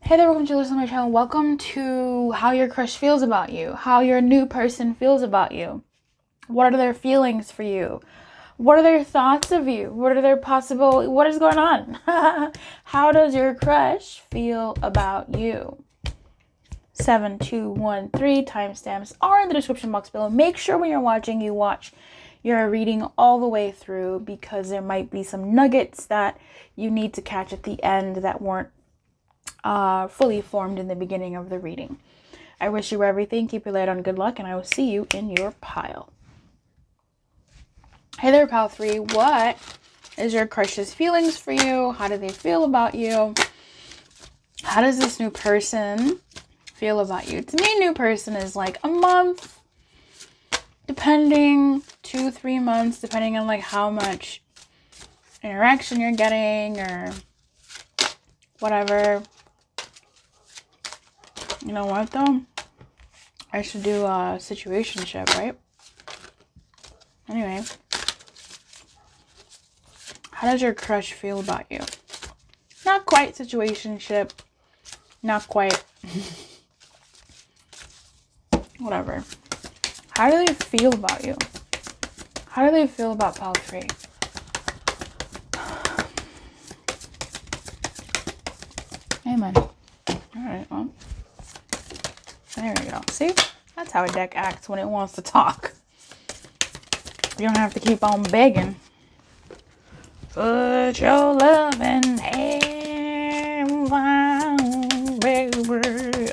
Hey there, welcome to listen to my channel. Welcome to how your crush feels about you, how your new person feels about you. What are their feelings for you? What are their thoughts of you? What is going on? How does your crush feel about you? 7213 timestamps are in the description box below. Make sure when you're watching, you watch your reading all the way through, because there might be some nuggets that you need to catch at the end that weren't fully formed in the beginning of the reading. I wish you everything. Keep your light on. Good luck, and I will see you in your pile. Hey there, pile 3. What is your crush's feelings for you? How do they feel about you? How does this new person feel about you? To me, new person is like a month, depending, 2-3 months, depending on like how much interaction you're getting or whatever. You know what though? I should do a situationship, right? Anyway, how does your crush feel about you? Not quite situationship. Not quite. Whatever. How do they feel about you? How do they feel about pile 3? Amen. Alright, well. There we go. See? That's how a deck acts when it wants to talk. You don't have to keep on begging. Put your loving hand down, baby,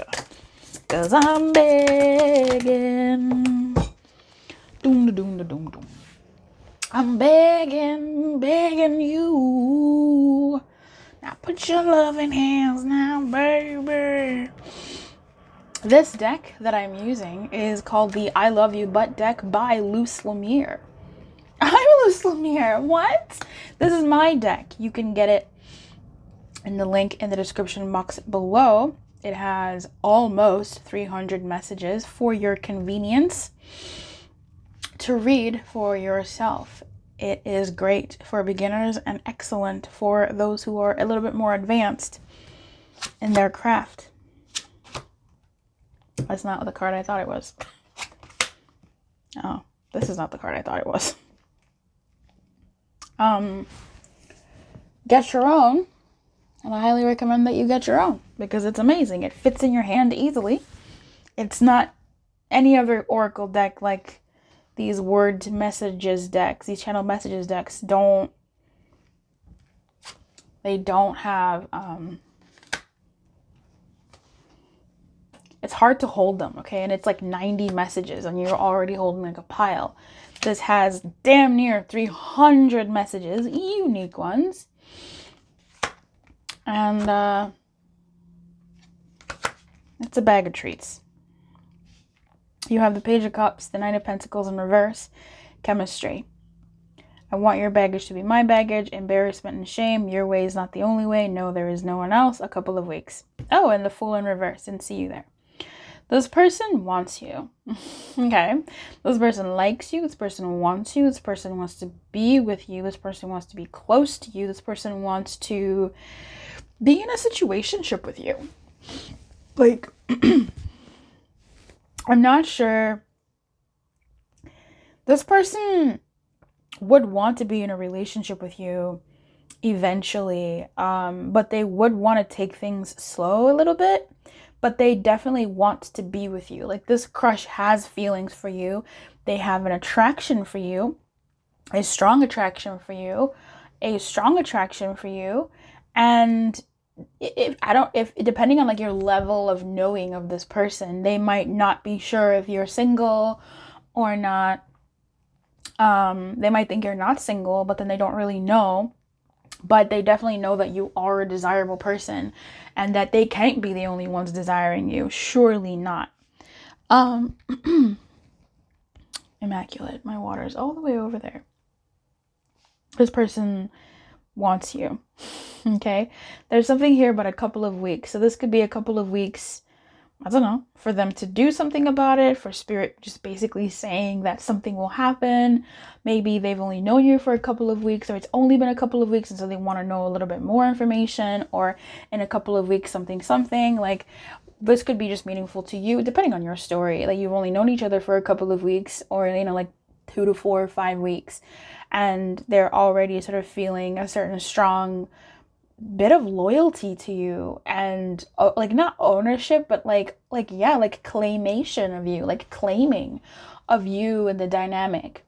'cause I'm begging. Doom, doom, doom, doom, doom. I'm begging you. Now put your loving hands now, baby. This deck that I'm using is called the I Love You Butt deck by Lumière. I'm Lumière. What? This is my deck. You can get it in the link in the description box below. It has almost 300 messages for your convenience to read for yourself. It is great for beginners and excellent for those who are a little bit more advanced in their craft. That's not the card I thought it was. Oh, this is not the card I thought it was. Get your own, and I highly recommend that you get your own because it's amazing. It fits in your hand easily. It's not any other oracle deck like these word messages decks, these channel messages decks don't have it's hard to hold them, okay? And it's like 90 messages and you're already holding like a pile. This has damn near 300 messages, unique ones. And it's a bag of treats. You have the Page of Cups, the Nine of Pentacles in reverse, chemistry. I want your baggage to be my baggage, embarrassment and shame. Your way is not the only way. No, there is no one else. A couple of weeks. Oh, and the Fool in reverse. Didn't see you there. This person wants you, okay? This person likes you. This person wants you. This person wants to be with you. This person wants to be close to you. This person wants to be in a situationship with you. Like, I'm not sure. This person would want to be in a relationship with you eventually, but they would want to take things slow a little bit. But they definitely want to be with you. Like, this crush has feelings for you. They have an attraction for you, a strong attraction for you, and if depending on like your level of knowing of this person, they might not be sure if you're single or not. They might think you're not single, but then they don't really know. But they definitely know that you are a desirable person and that they can't be the only ones desiring you. Surely not. Immaculate. My water is all the way over there. This person wants you. Okay? There's something here about a couple of weeks. So this could be a couple of weeks I don't know, for them to do something about it, for spirit just basically saying that something will happen. Maybe they've only known you for a couple of weeks, or it's only been a couple of weeks, and so they want to know a little bit more information, or in a couple of weeks, something. Like, this could be just meaningful to you, depending on your story. Like, you've only known each other for a couple of weeks, or, you know, like 2 to 4 or 5 weeks, and they're already sort of feeling a certain strong bit of loyalty to you, and like, not ownership, but like yeah, like claimation of you, like claiming of you and the dynamic.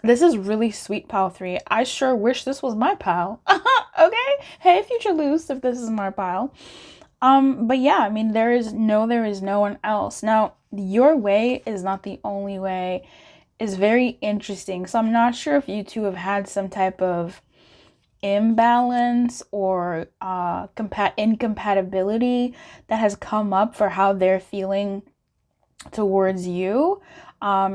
This is really sweet, pal 3. I sure wish this was my pal. Okay, hey, future Luce, if this is my pal. But yeah, I mean, there is no one else. Now, your way is not the only way is very interesting. So I'm not sure if you two have had some type of imbalance or incompatibility that has come up for how they're feeling towards you,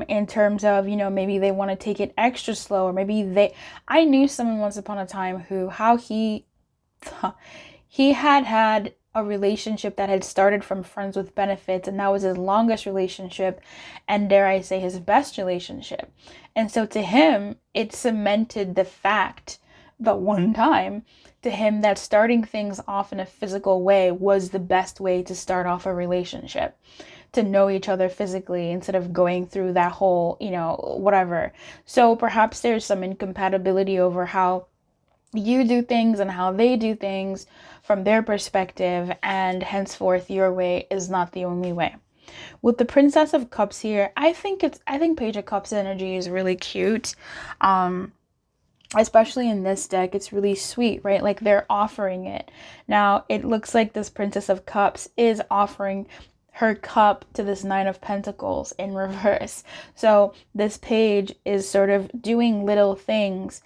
in terms of, you know, maybe they want to take it extra slow, or maybe I knew someone once upon a time who, how he had a relationship that had started from friends with benefits, and that was his longest relationship, and dare I say his best relationship. And so to him, it cemented the fact, the one time, to him, that starting things off in a physical way was the best way to start off a relationship, to know each other physically instead of going through that whole, you know, whatever. So perhaps there's some incompatibility over how you do things and how they do things from their perspective, and henceforth your way is not the only way. With the Princess of Cups here, I think Page of Cups energy is really cute. Especially in this deck, it's really sweet, right? Like, they're offering it. Now, it looks like this Princess of Cups is offering her cup to this Nine of Pentacles in reverse. So this page is sort of doing little things,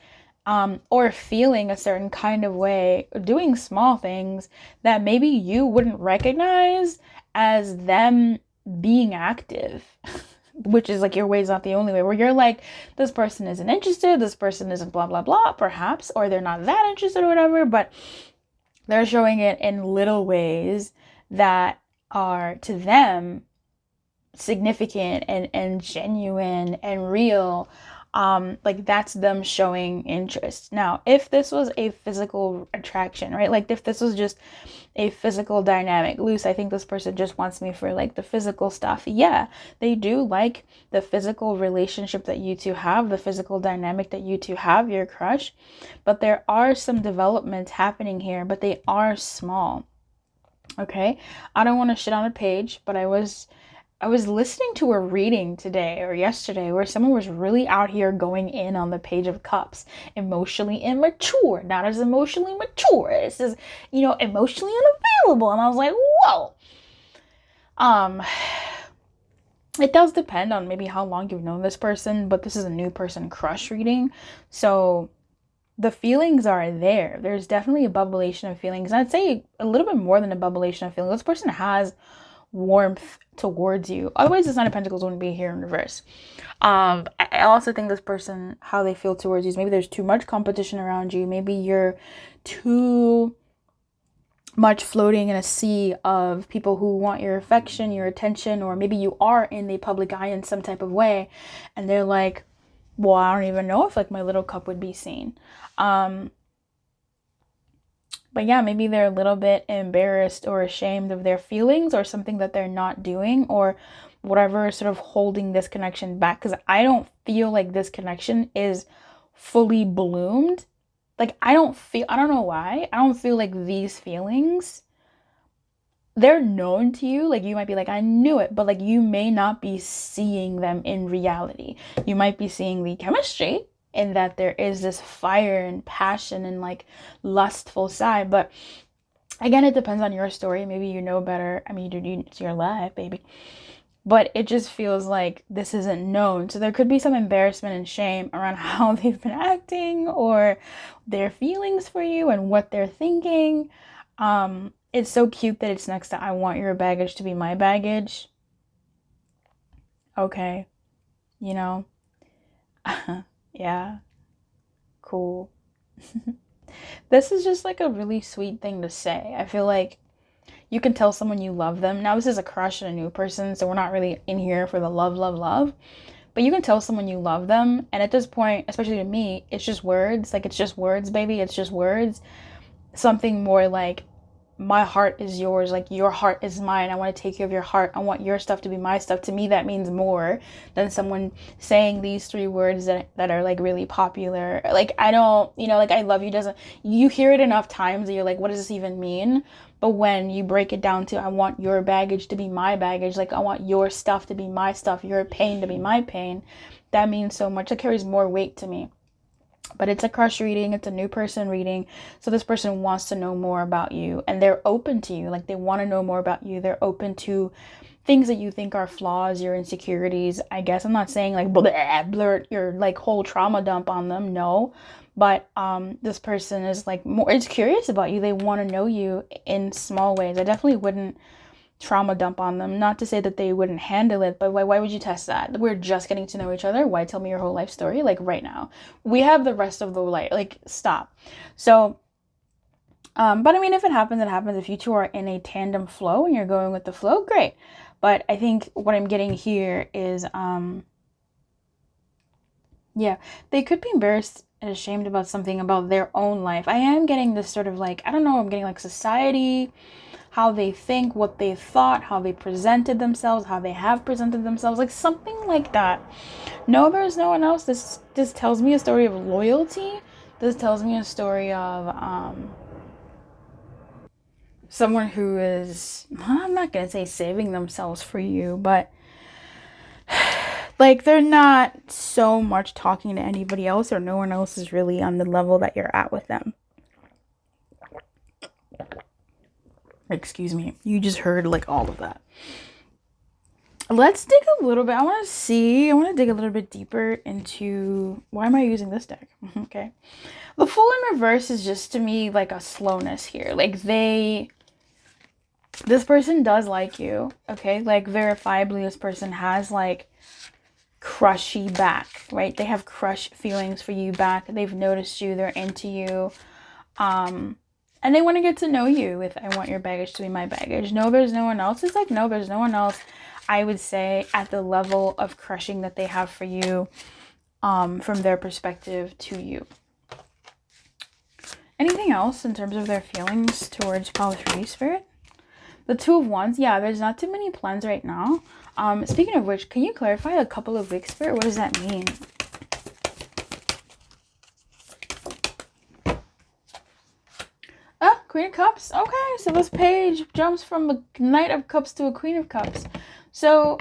or feeling a certain kind of way, doing small things that maybe you wouldn't recognize as them being active. Which is like, your way is not the only way, where you're like, this person isn't interested, this person isn't blah blah blah, perhaps, or they're not that interested or whatever, but they're showing it in little ways that are to them significant and genuine and real. Like, that's them showing interest. Now, if this was a physical attraction, right, like if this was just a physical dynamic, Luce, I think this person just wants me for like the physical stuff. Yeah, they do like the physical relationship that you two have, the physical dynamic that you two have, your crush, but there are some developments happening here, but they are small. Okay, I don't want to shit on a page, but I was listening to a reading today or yesterday where someone was really out here going in on the Page of Cups. Emotionally immature, not as emotionally mature. This is, you know, emotionally unavailable. And I was like, whoa. It does depend on maybe how long you've known this person, but this is a new person crush reading. So the feelings are there. There's definitely a bubblation of feelings. And I'd say a little bit more than a bubblation of feelings. This person has warmth towards you. Otherwise, this Nine of Pentacles wouldn't be here in reverse. I also think this person, how they feel towards you, is maybe there's too much competition around you. Maybe you're too much floating in a sea of people who want your affection, your attention, or maybe you are in the public eye in some type of way, and they're like, well, I don't even know if like my little cup would be seen. But yeah, maybe they're a little bit embarrassed or ashamed of their feelings, or something that they're not doing, or whatever is sort of holding this connection back. Because I don't feel like this connection is fully bloomed. Like, I don't know why, I don't feel like these feelings, they're known to you. Like, you might be like, I knew it, but like, you may not be seeing them in reality. You might be seeing the chemistry, in that there is this fire and passion and like lustful side. But again, it depends on your story. Maybe you know better. I mean, it's your life, baby. But it just feels like this isn't known. So there could be some embarrassment and shame around how they've been acting, or their feelings for you and what they're thinking. It's so cute that it's next to I want your baggage to be my baggage. Okay. You know? Yeah. Cool. This is just like a really sweet thing to say. I feel like You can tell someone you love them. Now, this is a crush and a new person, so we're not really in here for the love. But you can tell someone you love them. And at this point, especially to me, it's just words. Like, it's just words, baby. It's just words. Something more like, my heart is yours, like your heart is mine. I want to take care of your heart. I want your stuff to be my stuff. To me, that means more than someone saying these 3 words that are like really popular. Like, I don't, like, I love you doesn't, you hear it enough times that you're like, what does this even mean? But when you break it down to, I want your baggage to be my baggage, like I want your stuff to be my stuff, your pain to be my pain, that means so much. It carries more weight to me. But it's a crush reading, it's a new person reading. So this person wants to know more about you, and they're open to you. Like, they want to know more about you. They're open to things that you think are flaws, your insecurities. I guess I'm not saying like blurt your like whole trauma dump on them. No. But this person is like more, it's curious about you. They want to know you in small ways. I definitely wouldn't trauma dump on them. Not to say that they wouldn't handle it, but why would you test that? We're just getting to know each other. Why tell me your whole life story? Like, right now, we have the rest of the life. Like, stop. So, but I mean, if it happens, it happens. If you two are in a tandem flow and you're going with the flow, great. But I think what I'm getting here is, yeah, they could be embarrassed and ashamed about something about their own life. I am getting this sort of like, I don't know, I'm getting like society, how they think, what they thought, how they presented themselves, how they have presented themselves, like something like that. No, there's no one else. This tells me a story of loyalty. This tells me a story of someone who is, I'm not gonna say saving themselves for you, but like, they're not so much talking to anybody else, or no one else is really on the level that you're at with them. Excuse me. You just heard like all of that. Let's dig a little bit. I want to dig a little bit deeper into, why am I using this deck? Okay. The Fool in reverse is just, to me, like a slowness here. Like, this person does like you. Okay. Like, verifiably, this person has like crushy back, right? They have crush feelings for you back. They've noticed you. They're into you. And they want to get to know you with, I want your baggage to be my baggage. No, there's no one else. It's like, no, there's no one else, I would say, at the level of crushing that they have for you, from their perspective to you. Anything else in terms of their feelings towards Pile 3, Spirit? The Two of Wands. Yeah, there's not too many plans right now. Speaking of which, can you clarify a couple of weeks, Spirit? What does that mean? Queen of Cups. Okay, so this page jumps from a Knight of Cups to a Queen of Cups. So,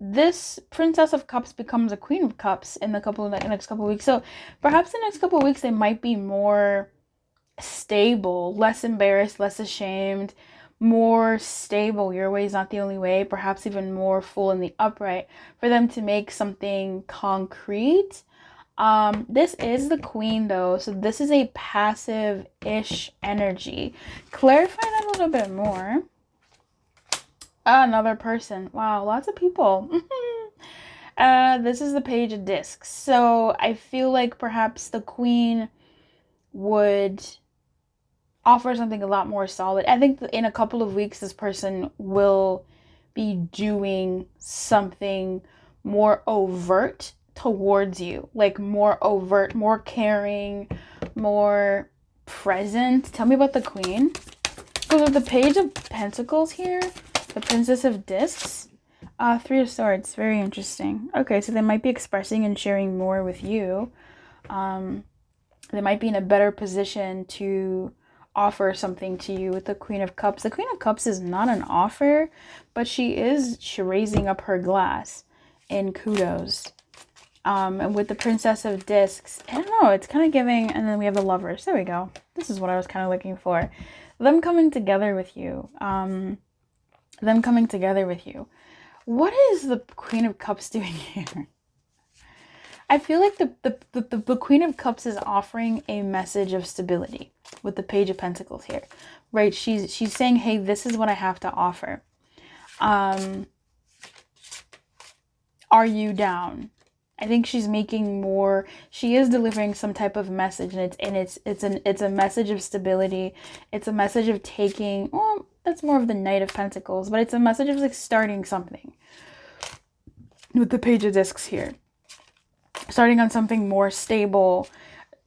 this Princess of Cups becomes a Queen of Cups in the next couple of weeks. So, perhaps the next couple of weeks they might be more stable, less embarrassed, less ashamed, more stable. Your way is not the only way. Perhaps even more full in the upright for them to make something concrete. This is the Queen, though, so this is a passive-ish energy. Clarify that a little bit more. Another person. Wow, lots of people. This is the Page of Discs. So I feel like perhaps the Queen would offer something a lot more solid. I think in a couple of weeks, this person will be doing something more overt towards you, like more overt, more caring, more present. Tell me about the Queen. Because of the Page of Pentacles here, the Princess of Discs, Three of Swords, very interesting. Okay, so they might be expressing and sharing more with you. They might be in a better position to offer something to you with the Queen of Cups. The Queen of Cups is not an offer, but she is raising up her glass in kudos. And with the Princess of Discs, I don't know, it's kind of giving, and then we have the Lovers. There we go. This is what I was kind of looking for. Them coming together with you. Them coming together with you. What is the Queen of Cups doing here? I feel like the Queen of Cups is offering a message of stability with the Page of Pentacles here. Right? She's saying, hey, this is what I have to offer. Are you down? I think she's making more, she is delivering some type of message, and it's a message of stability. It's a message of taking, well, that's more of the Knight of Pentacles, but it's a message of like starting something. With the Page of Discs here. Starting on something more stable.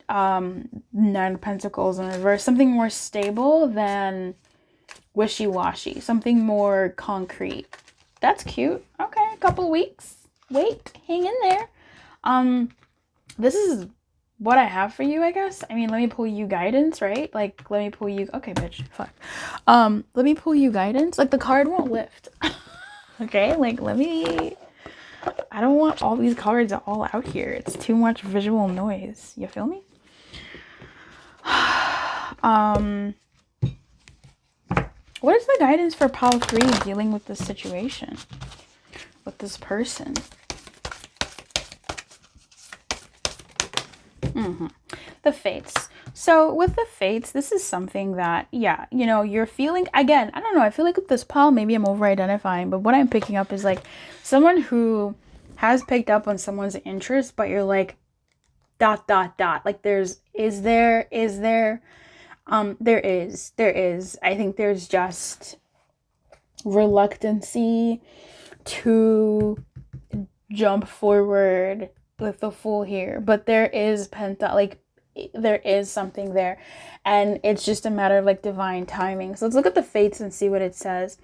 Nine of Pentacles in reverse. Something more stable than wishy-washy. Something more concrete. That's cute. Okay, a couple weeks. Wait, hang in there. This is what I have for you, I guess. I mean, let me pull you guidance, right? Like, let me pull you... Okay, bitch, fuck. Let me pull you guidance. Like, the card won't lift. Okay, like, let me... I don't want all these cards all out here. It's too much visual noise. You feel me? What is the guidance for pile 3 dealing with this situation? With this person? The Fates. So with the Fates, this is something that, yeah, you know, you're feeling, again, I don't know, I feel like with this pile, maybe I'm over-identifying, but what I'm picking up is like someone who has picked up on someone's interest, but you're like, ... Like there is. There is. I think there's just reluctancy to jump forward with the Fool here, but there is there is something there, and it's just a matter of like divine timing. So let's look at the Fates and see what it says.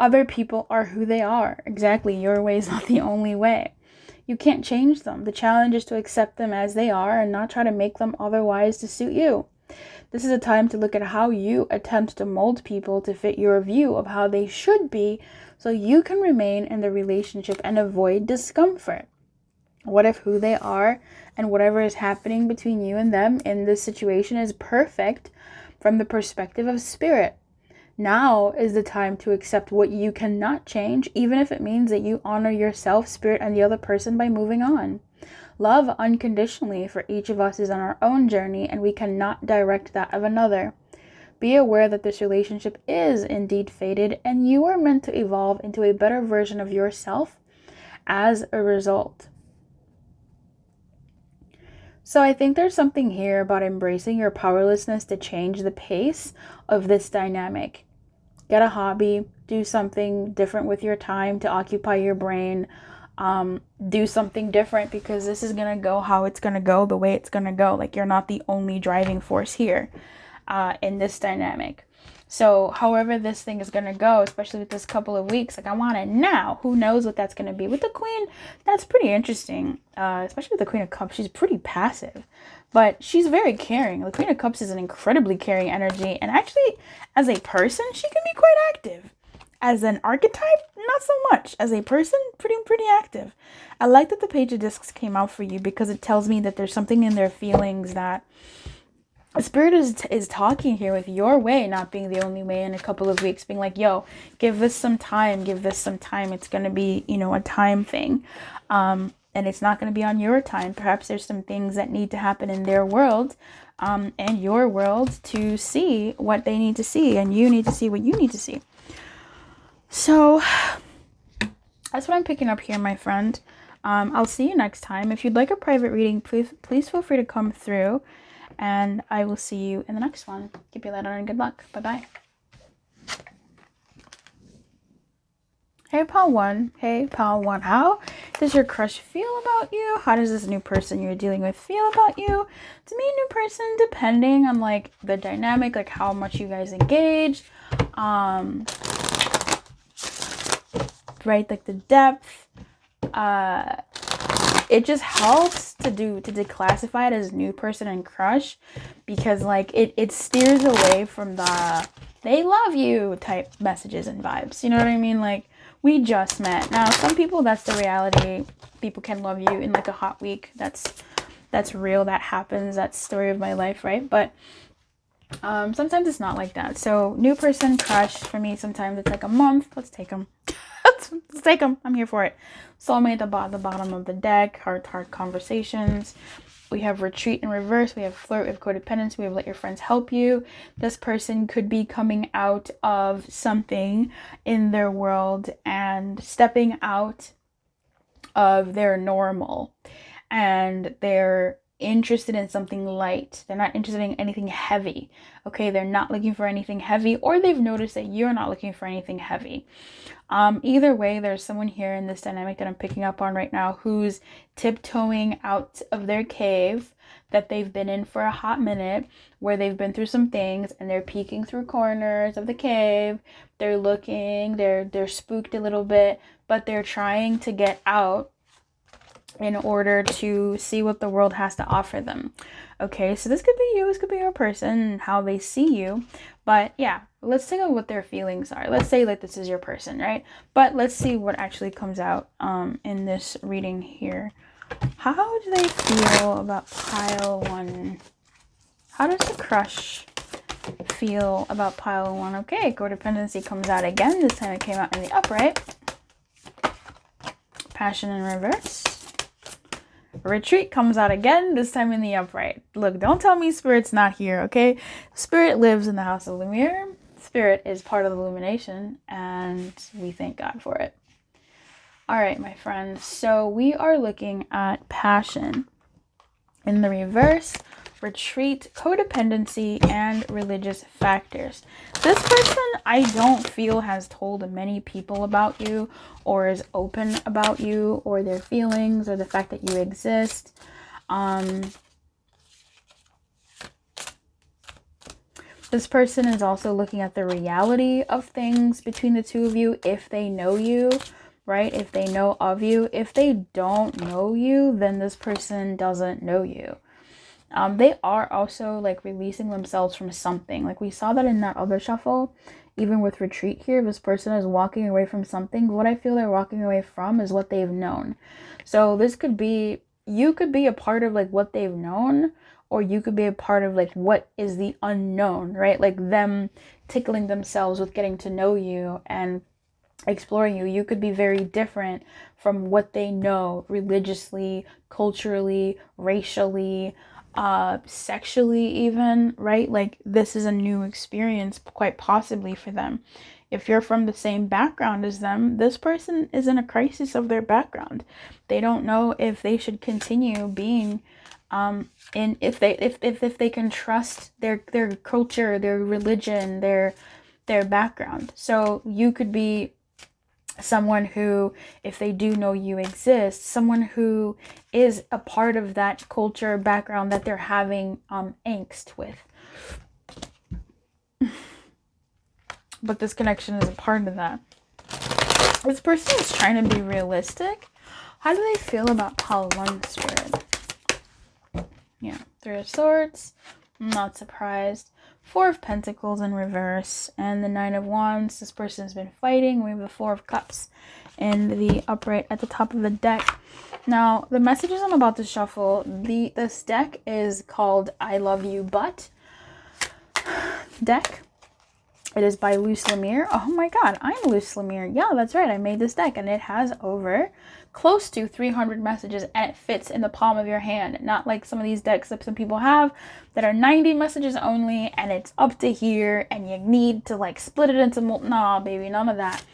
Other people are who they are. Exactly. Your way is not the only way. You can't change them. The challenge is to accept them as they are and not try to make them otherwise to suit you. This is a time to look at how you attempt to mold people to fit your view of how they should be so you can remain in the relationship and avoid discomfort. What if who they are and whatever is happening between you and them in this situation is perfect from the perspective of spirit? Now is the time to accept what you cannot change, even if it means that you honor yourself, spirit, and the other person by moving on. Love unconditionally for each of us is on our own journey, and we cannot direct that of another. Be aware that this relationship is indeed fated, and you are meant to evolve into a better version of yourself as a result. So I think there's something here about embracing your powerlessness to change the pace of this dynamic. Get a hobby, do something different with your time to occupy your brain. Do something different, because this is going to go how it's going to go, the way it's going to go. Like, you're not the only driving force here in this dynamic. So however this thing is going to go, especially with this couple of weeks, like I want it now. Who knows what that's going to be. With the Queen, that's pretty interesting, especially with the Queen of Cups. She's pretty passive, but she's very caring. The Queen of Cups is an incredibly caring energy, and actually as a person, she can be quite active. As an archetype, not so much. As a person, pretty active. I like that the Page of Discs came out for you, because it tells me that there's something in their feelings that Spirit is talking here with your way not being the only way in a couple of weeks, being like, yo, give this some time, It's going to be, you know, a time thing. And it's not going to be on your time. Perhaps there's some things that need to happen in their world and your world to see what they need to see, and you need to see what you need to see. So that's what I'm picking up here, my friend. I'll see you next time. If you'd like a private reading, please feel free to come through. And I will see you in the next one. Keep your light on and good luck. Bye-bye. Hey, Pal 1. Hey, Pal 1. How does your crush feel about you? How does this new person you're dealing with feel about you? To me, new person, depending on, like, the dynamic, like, how much you guys engage. Right, like, the depth. It just helps to declassify it as new person and crush, because like it steers away from the they love you type messages and vibes. You know what I mean? Like, we just met. Now, some people, that's the reality. People can love you in like a hot week. That's real. That happens. That's the story of my life, right? But sometimes it's not like that. So new person, crush, for me, sometimes it's like a month. Let's take them. Let's take them. I'm here for it. Soulmate at the bottom of the deck. Heart conversations. We have retreat in reverse. We have flirt. We have codependence. We have let your friends help you. This person could be coming out of something in their world and stepping out of their normal. And they're interested in something light. They're not interested in anything heavy. Okay, they're not looking for anything heavy, or they've noticed that you're not looking for anything heavy. Either way, there's someone here in this dynamic that I'm picking up on right now who's tiptoeing out of their cave that they've been in for a hot minute, where they've been through some things, and they're peeking through corners of the cave. They're looking, they're spooked a little bit, but they're trying to get out in order to see what the world has to offer them. Okay, so this could be you, this could be your person, and how they see you. But yeah, let's take a look what their feelings are. Let's say like this is your person, right? But let's see what actually comes out in this reading here. How do they feel about pile 1? How does the crush feel about pile 1? Okay, codependency comes out again. This time it came out in the upright. Passion in reverse. Retreat comes out again, this time in the upright. Look, don't tell me Spirit's not here, okay? Spirit lives in the house of Lumière. Spirit is part of the illumination, and we thank God for it. All right, my friends. So we are looking at passion in the reverse, retreat, codependency, and religious factors. This person, I don't feel, has told many people about you, or is open about you, or their feelings, or the fact that you exist. This person is also looking at the reality of things between the two of you, if they know you, right? If they know of you. If they don't know you, then this person doesn't know you. They are also like releasing themselves from something. Like we saw that in that other shuffle, even with retreat here, this person is walking away from something. What I feel they're walking away from is what they've known. So this could be, you could be a part of like what they've known, or you could be a part of like what is the unknown, right? Like them tickling themselves with getting to know you and exploring you. You could be very different from what they know religiously, culturally, racially, sexually even, right? Like this is a new experience quite possibly for them. If you're from the same background as them, this person is in a crisis of their background. They don't know if they should continue being if they can trust their culture, their religion, their background. So you could be someone who, if they do know you exist, someone who is a part of that culture background that they're having angst with. But this connection is a part of that. This person is trying to be realistic. How do they feel about pile 1, Spirit? Yeah, 3 of Swords. I'm not surprised. 4 of Pentacles in reverse, and the 9 of Wands. This person has been fighting. We have the 4 of Cups in the upright at the top of the deck. Now, the messages I'm about to shuffle, this deck is called I Love You But deck. It is by Lumière. Oh my god, I'm Lumière. Yeah, that's right. I made this deck, and it has over close to 300 messages, and it fits in the palm of your hand. Not like some of these decks that some people have that are 90 messages only, and it's up to here, and you need to like split it into nah, baby, none of that.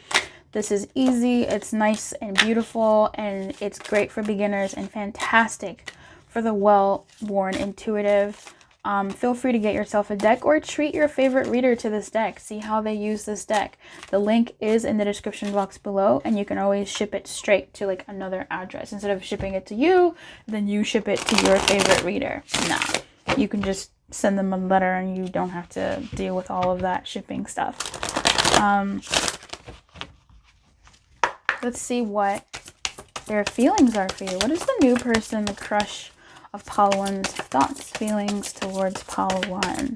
This is easy, it's nice and beautiful, and it's great for beginners and fantastic for the well-worn intuitive. Feel free to get yourself a deck or treat your favorite reader to this deck. See how they use this deck. The link is in the description box below, and you can always ship it straight to like another address. Instead of shipping it to you, then you ship it to your favorite reader. Nah, you can just send them a letter and you don't have to deal with all of that shipping stuff. Let's see what their feelings are for you. What is the new person, the crush of pile 1's thoughts, feelings towards pile 1?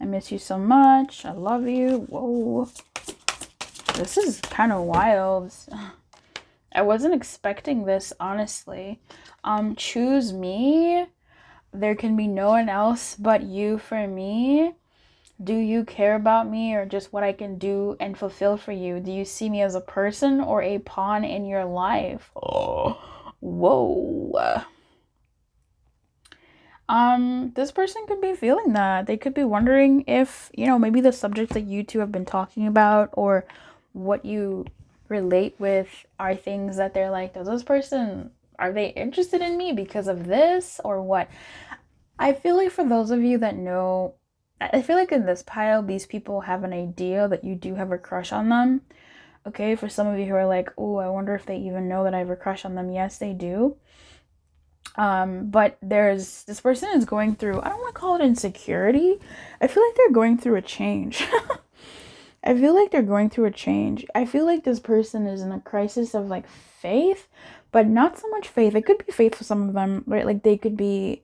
I miss you so much. I love you. Whoa. This is kind of wild. I wasn't expecting this, honestly. Choose me. There can be no one else but you for me. Do you care about me, or just what I can do and fulfill for you? Do you see me as a person or a pawn in your life? Oh, whoa. This person could be feeling that. They could be wondering if, you know, maybe the subjects that you two have been talking about or what you relate with are things that they're like, does this person Are they interested in me because of this or what? I feel like for those of you that know, I feel like in this pile, these people have an idea that you do have a crush on them. Okay, for some of you who are like, oh, I wonder if they even know that I have a crush on them. Yes, they do. But there's, this person is going through, I don't want to call it insecurity. I feel like they're going through a change. I feel like they're going through a change. I feel like this person is in a crisis of like faith, but not so much faith. It could be faith for some of them, right? Like they could be,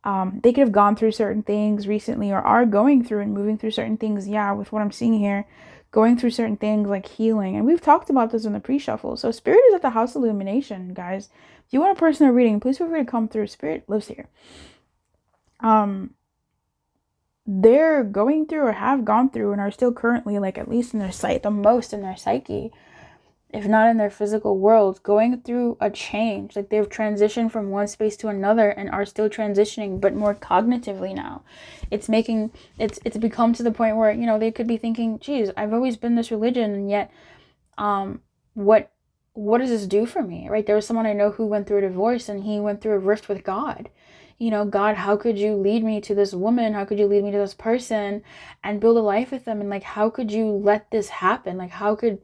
they could have gone through certain things recently or are going through and moving through certain things. Yeah, with what I'm seeing here, going through certain things like healing. And we've talked about this in the pre-shuffle. So Spirit is at the House of Illumination, guys. If you want a personal reading, please feel free to come through. Spirit lives here. They're going through or have gone through and are still currently, like at least in their sight, the most in their psyche, if not in their physical world, going through a change. Like they've transitioned from one space to another and are still transitioning, but more cognitively now. It's become to the point where, you know, they could be thinking, geez, I've always been this religion, and yet what does this do for me, right? There was someone I know who went through a divorce, and he went through a rift with God. You know, God, how could you lead me to this woman? How could you lead me to this person and build a life with them? And like, how could you let this happen? Like, how could,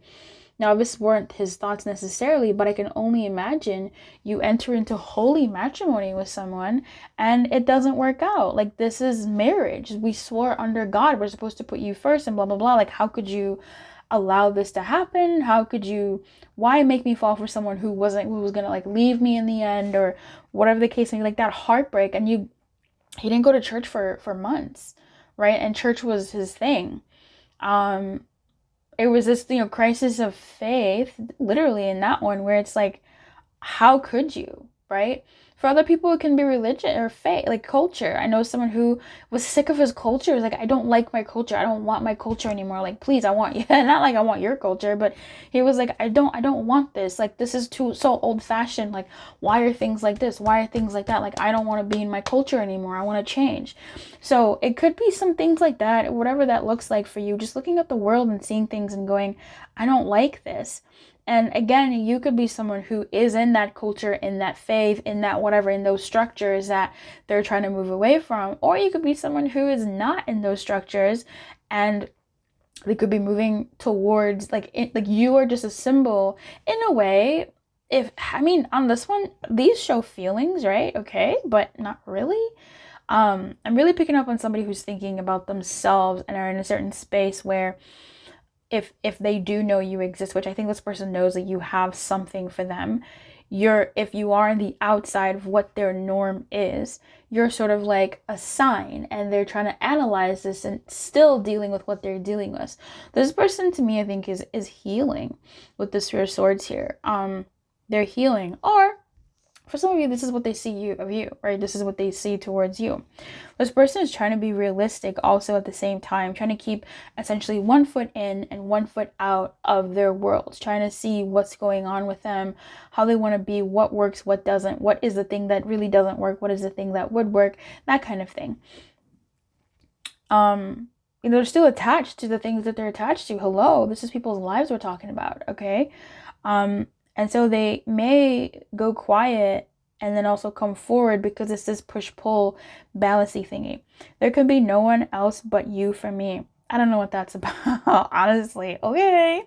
now this weren't his thoughts necessarily, but I can only imagine you enter into holy matrimony with someone and it doesn't work out. Like, this is marriage. We swore under God, we're supposed to put you first and blah, blah, blah. Like, how could you allow this to happen? How could you, why make me fall for someone who was gonna like leave me in the end, or whatever the case may be, like that heartbreak. And he didn't go to church for months, right? And church was his thing. It was this, you know, crisis of faith, literally, in that one, where it's like, how could you, right? For other people, it can be religion or faith, like culture. I know someone who was sick of his culture. It was like, I don't like my culture. I don't want my culture anymore. Like, please, I want you. Not like I want your culture, but he was like, I don't want this. Like, this is so old fashioned. Like, why are things like this? Why are things like that? Like, I don't want to be in my culture anymore. I want to change. So it could be some things like that, whatever that looks like for you. Just looking at the world and seeing things and going, I don't like this. And again, you could be someone who is in that culture, in that faith, in that whatever, in those structures that they're trying to move away from. Or you could be someone who is not in those structures and they could be moving towards, like you are just a symbol in a way. On this one, these show feelings, right? Okay, but not really. I'm really picking up on somebody who's thinking about themselves and are in a certain space where if they do know you exist, which I think this person knows that you have something for them, if you are on the outside of what their norm is, you're sort of like a sign, and they're trying to analyze this and still dealing with what they're dealing with. This person, to me, I think is healing with the Three of Swords here. They're healing, or for some of you, this is what they see of you, right? This is what they see towards you. This person is trying to be realistic also at the same time, trying to keep essentially one foot in and one foot out of their worlds, trying to see what's going on with them, how they want to be, what works, what doesn't, what is the thing that really doesn't work, what is the thing that would work, that kind of thing. They're still attached to the things that they're attached to. Hello, this is people's lives we're talking about, okay? And so they may go quiet and then also come forward because it's this push-pull balancey thingy. There could be no one else but you for me. I don't know what that's about, honestly. Okay.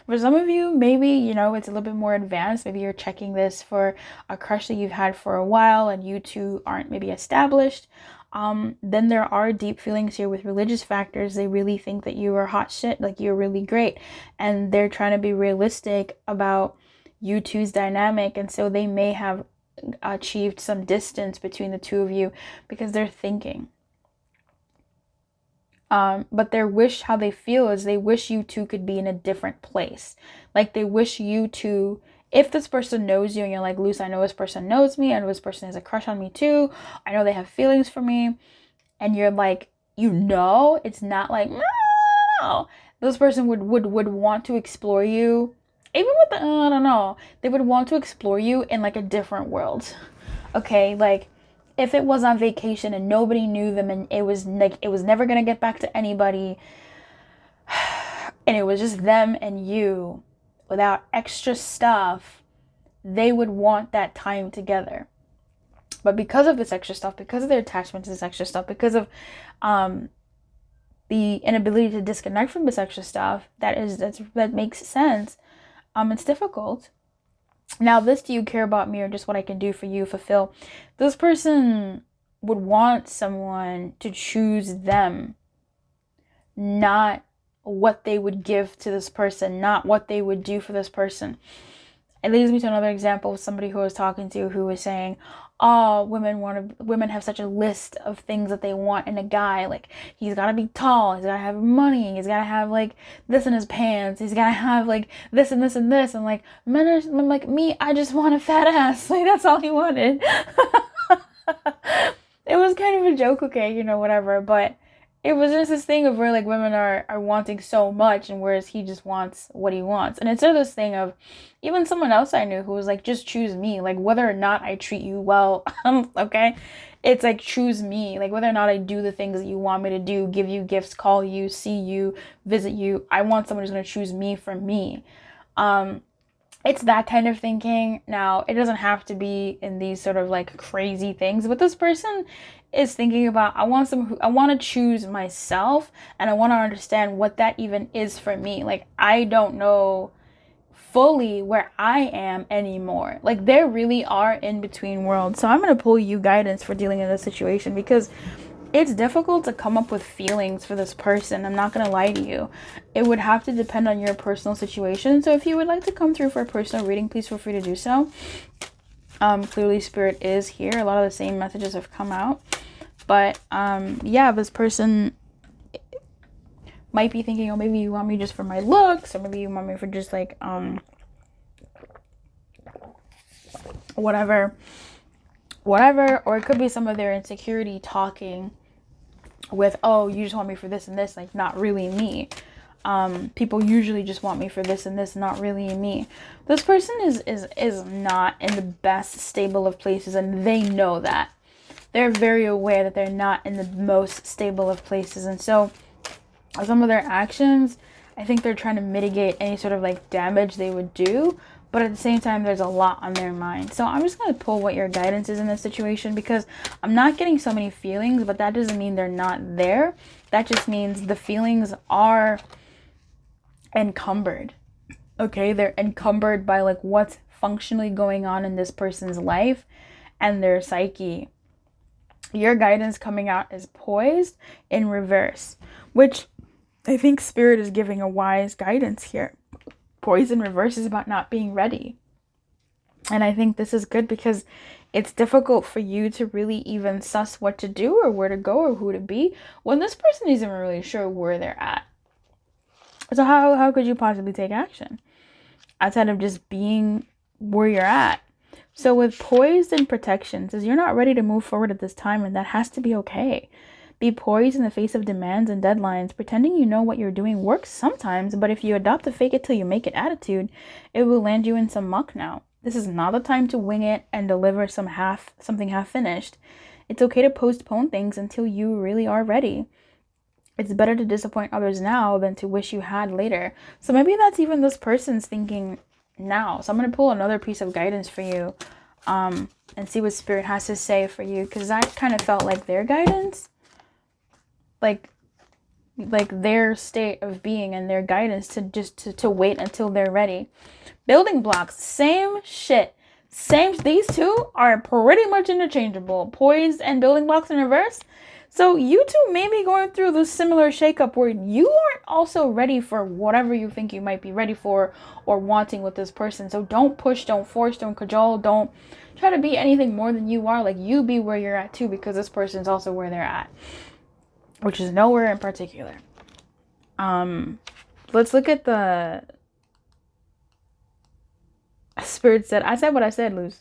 For some of you, maybe, it's a little bit more advanced. Maybe you're checking this for a crush that you've had for a while and you two aren't maybe established. Then there are deep feelings here with religious factors. They really think that you are hot shit, like you're really great. And they're trying to be realistic about you two's dynamic, and so they may have achieved some distance between the two of you because they're thinking. But how they feel is they wish you two could be in a different place. Like they wish you two, if this person knows you and you're like, Luce, I know this person knows me, I know this person has a crush on me too, I know they have feelings for me, and you're like, it's not like, no, this person would want to explore you. Even with I don't know, they would want to explore you in like a different world. Okay, like if it was on vacation and nobody knew them and it was never gonna get back to anybody and it was just them and you without extra stuff, they would want that time together. But because of this extra stuff, because of their attachment to this extra stuff, because of the inability to disconnect from this extra stuff, that makes sense. It's difficult. Now, this, do you care about me or just what I can do for you, fulfill? This person would want someone to choose them, not what they would give to this person, not what they would do for this person. It leads me to another example of somebody who I was talking to who was saying, oh, women have such a list of things that they want in a guy. Like, he's got to be tall, he's got to have money, he's got to have like this in his pants, he's got to have like this and this and this. And like, men are like me, I just want a fat ass. Like, that's all he wanted. It was kind of a joke, okay, you know, whatever, but it was just this thing of where like women are wanting so much, and whereas he just wants what he wants. And it's this thing of even someone else I knew who was like, just choose me, like whether or not I treat you well. Okay, it's like, choose me, like whether or not I do the things that you want me to do, give you gifts, call you, see you, visit you. I want someone who's going to choose me for me. It's that kind of thinking. Now, it doesn't have to be in these sort of like crazy things, but this person is thinking about, I want to choose myself, and I want to understand what that even is for me. Like, I don't know fully where I am anymore. Like, there really are in between worlds. So I'm going to pull you guidance for dealing in this situation, because it's difficult to come up with feelings for this person. I'm not going to lie to you. It would have to depend on your personal situation. So if you would like to come through for a personal reading, please feel free to do so. Clearly Spirit is here. A lot of the same messages have come out. But yeah, this person might be thinking, oh, maybe you want me just for my looks, or maybe you want me for just like whatever, or it could be some of their insecurity talking with, oh, you just want me for this and this, like not really me. People usually just want me for this and this, not really me. This person is not in the best stable of places, and they know that. They're very aware that they're not in the most stable of places, and so some of their actions, I think they're trying to mitigate any sort of like damage they would do, but at the same time, there's a lot on their mind. So I'm just going to pull what your guidance is in this situation, because I'm not getting so many feelings, but that doesn't mean they're not there. That just means the feelings are encumbered. Okay, they're encumbered by like what's functionally going on in this person's life and their psyche. Your guidance coming out is poised in reverse, which I think Spirit is giving a wise guidance here. Poised in reverse is about not being ready. And I think this is good, because it's difficult for you to really even suss what to do or where to go or who to be when this person isn't really sure where they're at. So how could you possibly take action outside of just being where you're at? So with poised and protection, says you're not ready to move forward at this time, and that has to be okay. Be poised in the face of demands and deadlines. Pretending you know what you're doing works sometimes, but if you adopt the fake it till you make it attitude, it will land you in some muck now. This is not the time to wing it and deliver something half finished. It's okay to postpone things until you really are ready. It's better to disappoint others now than to wish you had later. So maybe that's even this person's thinking now. So I'm going to pull another piece of guidance for you and see what Spirit has to say for you, because that kind of felt like their guidance, like their state of being and their guidance to wait until they're ready. Building blocks, same shit. These two are pretty much interchangeable. Poised and building blocks in reverse. So you two may be going through this similar shakeup where you aren't also ready for whatever you think you might be ready for or wanting with this person. So don't push, don't force, don't cajole, don't try to be anything more than you are. Like, you be where you're at too, because this person's also where they're at, which is nowhere in particular. Let's look at the Spirit said, I said what I said, Luz.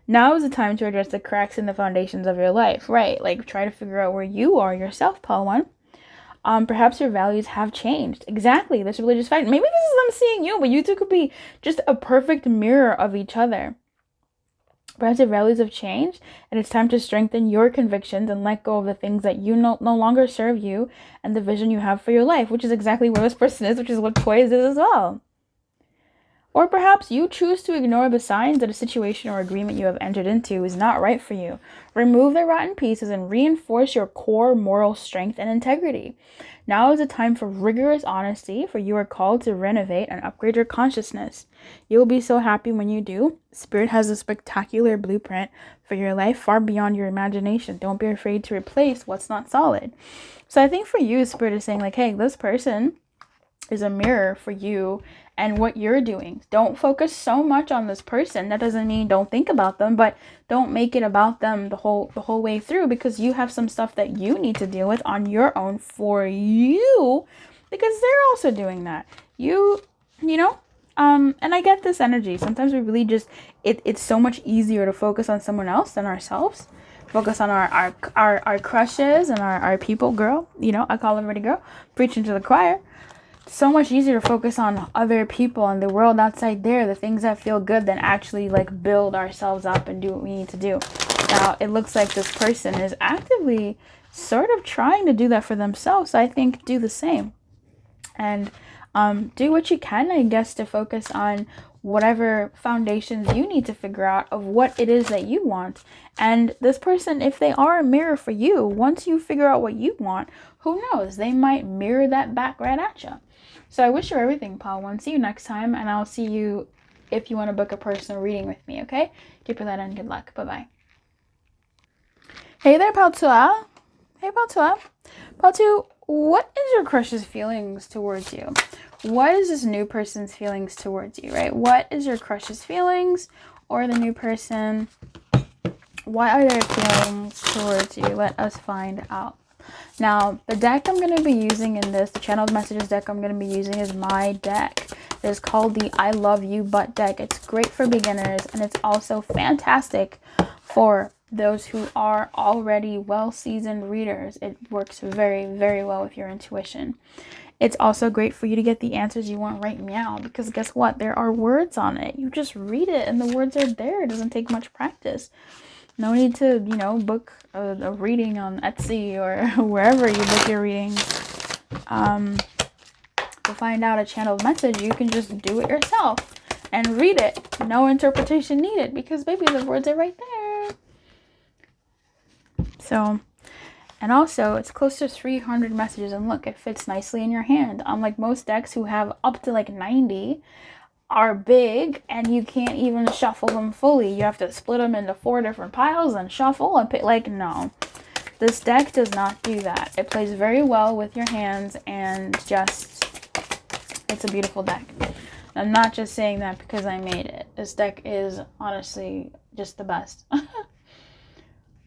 Now is the time to address the cracks in the foundations of your life, right? Like, try to figure out where you are yourself, Palawan. Perhaps your values have changed. Exactly, this religious fact. Maybe this is them seeing you, but you two could be just a perfect mirror of each other. Perhaps your values have changed, and it's time to strengthen your convictions and let go of the things that you no longer serve you and the vision you have for your life, which is exactly where this person is, which is what poised is as well. Or perhaps you choose to ignore the signs that a situation or agreement you have entered into is not right for you. Remove the rotten pieces and reinforce your core moral strength and integrity. Now is a time for rigorous honesty, for you are called to renovate and upgrade your consciousness. You will be so happy when you do. Spirit has a spectacular blueprint for your life far beyond your imagination. Don't be afraid to replace what's not solid. So I think for you, Spirit is saying like, hey, this person is a mirror for you and what you're doing. Don't focus so much on this person. That doesn't mean don't think about them, but don't make it about them the whole way through, because you have some stuff that you need to deal with on your own for you, because they're also doing that. You know, and I get this energy. Sometimes we really just it's so much easier to focus on someone else than ourselves. Focus on our crushes and our people, girl. You know, I call everybody girl. Preaching to the choir. So much easier to focus on other people and the world outside there, the things that feel good, than actually like build ourselves up and do what we need to do. Now, it looks like this person is actively sort of trying to do that for themselves. So I think do the same. And do what you can, I guess, to focus on whatever foundations you need to figure out of what it is that you want. And this person, if they are a mirror for you, once you figure out what you want, who knows, they might mirror that back right at you. So I wish you everything, Paul. I'll see you next time, and I'll see you if you want to book a personal reading with me, okay? Keep your light on. Good luck. Bye-bye. Hey there, Paltua. Hey, Paltua. Paltua, what is your crush's feelings towards you? What is this new person's feelings towards you, right? What is your crush's feelings, or the new person? What are their feelings towards you? Let us find out. Now, the deck I'm going to be using in this, the channeled messages deck I'm going to be using, is my deck. It is called the I Love You But deck. It's great for beginners, and it's also fantastic for those who are already well-seasoned readers. It works very, very well with your intuition. It's also great for you to get the answers you want right now, because guess what? There are words on it. You just read it, and the words are there. It doesn't take much practice. No need to, you know, book a reading on Etsy or wherever you book your readings. To find out a channeled message, you can just do it yourself and read it. No interpretation needed, because baby, the words are right there. So, and also, it's close to 300 messages, and look, it fits nicely in your hand. Unlike most decks who have up to like 90, are big and you can't even shuffle them fully. You have to split them into 4 different piles and shuffle and pick. Like, no, this deck does not do that. It plays very well with your hands, and just, it's a beautiful deck. I'm not just saying that because I made it. This deck is honestly just the best.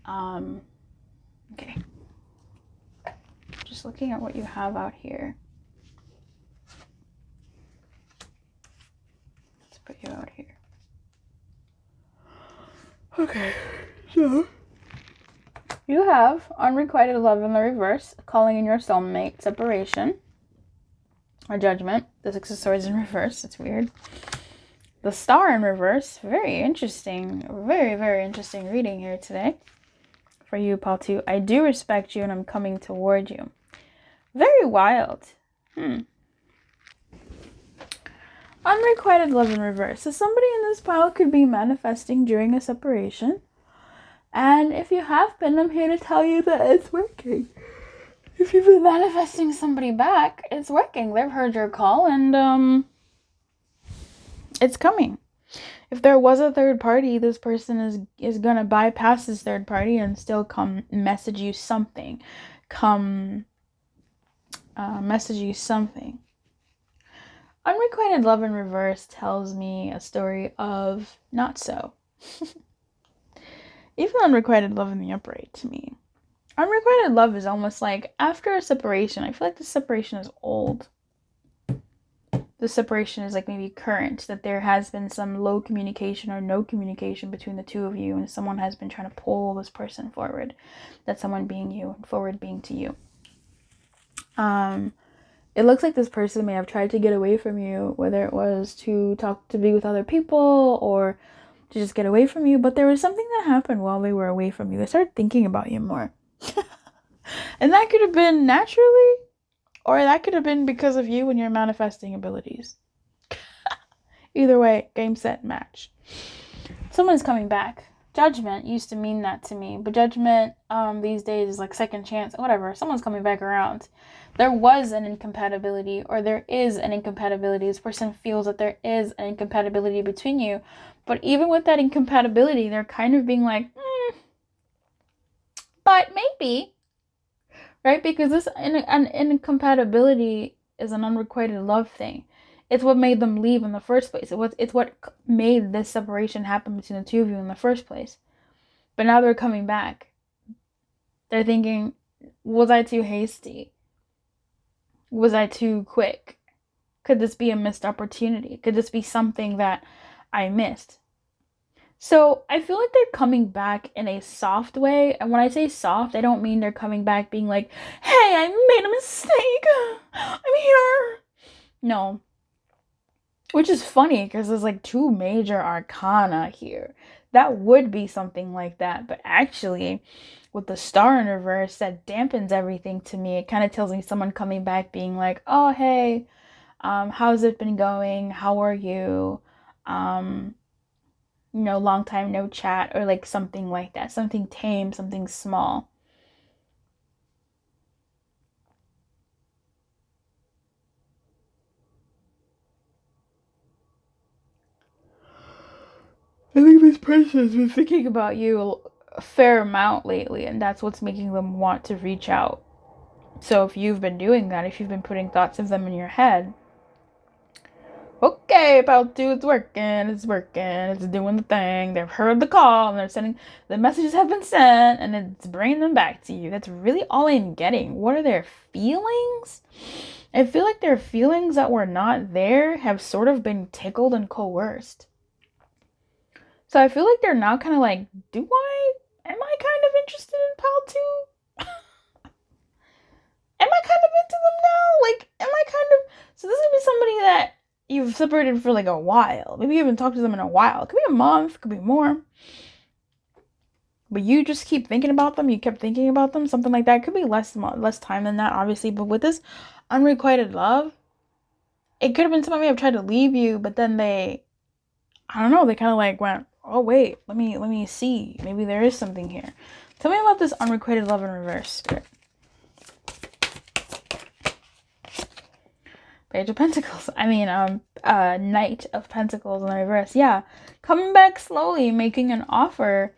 Okay, just looking at what you have out here. Put you out here. Okay, so you have unrequited love in the reverse, calling in your soulmate, separation, or judgment. The Six of Swords in reverse. It's weird. The Star in reverse. Very interesting. Very, very interesting reading here today for you, Paltu. I do respect you, and I'm coming toward you. Very wild. Unrequited love in reverse. So somebody in this pile could be manifesting during a separation. And if you have been, I'm here to tell you that it's working. If you've been manifesting somebody back, it's working. They've heard your call, and it's coming. If there was a third party, this person is going to bypass this third party and still come message you something. Message you something. Unrequited love in reverse tells me a story of not so. Even unrequited love in the upright to me. Unrequited love is almost like after a separation. I feel like the separation is old. The separation is like maybe current, that there has been some low communication or no communication between the two of you, and someone has been trying to pull this person forward. That someone being you, forward being to you. It looks like this person may have tried to get away from you, whether it was to be with other people or to just get away from you. But there was something that happened while they were away from you. They started thinking about you more. And that could have been naturally, or that could have been because of you and your manifesting abilities. Either way, game, set, match. Someone's coming back. Judgment used to mean that to me, but judgment these days is like second chance, whatever. Someone's coming back around. There was an incompatibility, or there is an incompatibility. This person feels that there is an incompatibility between you, but even with that incompatibility, they're kind of being like, but maybe, right? Because this an incompatibility is an unrequited love thing. It's what made them leave in the first place. It's what made this separation happen between the two of you in the first place. But now they're coming back. They're thinking, was I too hasty? Was I too quick? Could this be a missed opportunity? Could this be something that I missed? So I feel like they're coming back in a soft way. And when I say soft, I don't mean they're coming back being like, hey, I made a mistake. I'm here. No. Which is funny because there's like 2 major arcana here. That would be something like that. But actually, with the star in reverse, that dampens everything to me. It kind of tells me someone coming back being like, oh, hey, how's it been going? How are you? Long time no chat, or like something like that. Something tame, something small. I think this person has been thinking about you a fair amount lately, and that's what's making them want to reach out. So if you've been doing that, if you've been putting thoughts of them in your head, okay, about to, it's doing the thing. They've heard the call, and they're sending, the messages have been sent, and it's bringing them back to you. That's really all I'm getting. What are their feelings? I feel like their feelings that were not there have sort of been tickled and coerced. So I feel like they're now kind of like, am I kind of interested in pal 2? Am I kind of into them now? Like, am I kind of, so this would be somebody that you've separated for like a while. Maybe you haven't talked to them in a while. It could be a month, could be more. But you just keep thinking about them. You kept thinking about them, something like that. It could be less time than that, obviously. But with this unrequited love, it could have been somebody may have tried to leave you, but then they kind of like went, oh wait, let me see. Maybe there is something here. Tell me about this unrequited love in reverse, Spirit. Page of Pentacles. Knight of Pentacles in the reverse. Yeah, coming back slowly, making an offer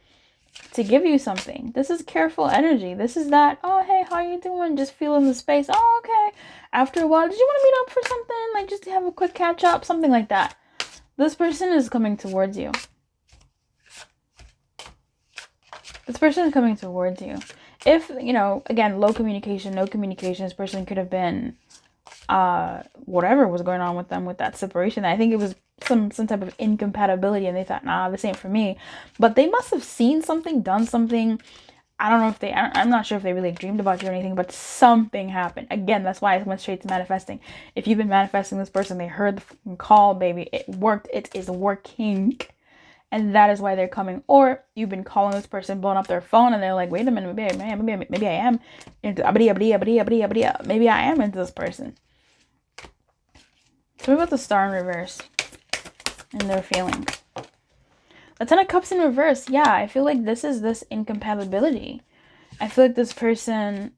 to give you something. This is careful energy. This is that, oh, hey, how you doing? Just feeling the space. Oh, okay. After a while, did you want to meet up for something? Like, just to have a quick catch up? Something like that. This person is coming towards you. This person is coming towards you. If, again, low communication, no communication, this person could have been whatever was going on with them with that separation. I think it was some type of incompatibility, and they thought, nah, this ain't for me. But they must have seen something, done something. I don't know if I'm not sure if they really dreamed about you or anything, but something happened. Again, that's why I went straight to manifesting. If you've been manifesting this person, they heard the call, baby. It worked. It is working. And that is why they're coming. Or you've been calling this person, blowing up their phone, and they're like, wait a minute, maybe I am into maybe I am into this person. So what about the star in reverse and their feelings? The Ten of Cups in reverse. Yeah, I feel like this is this incompatibility. I feel like this person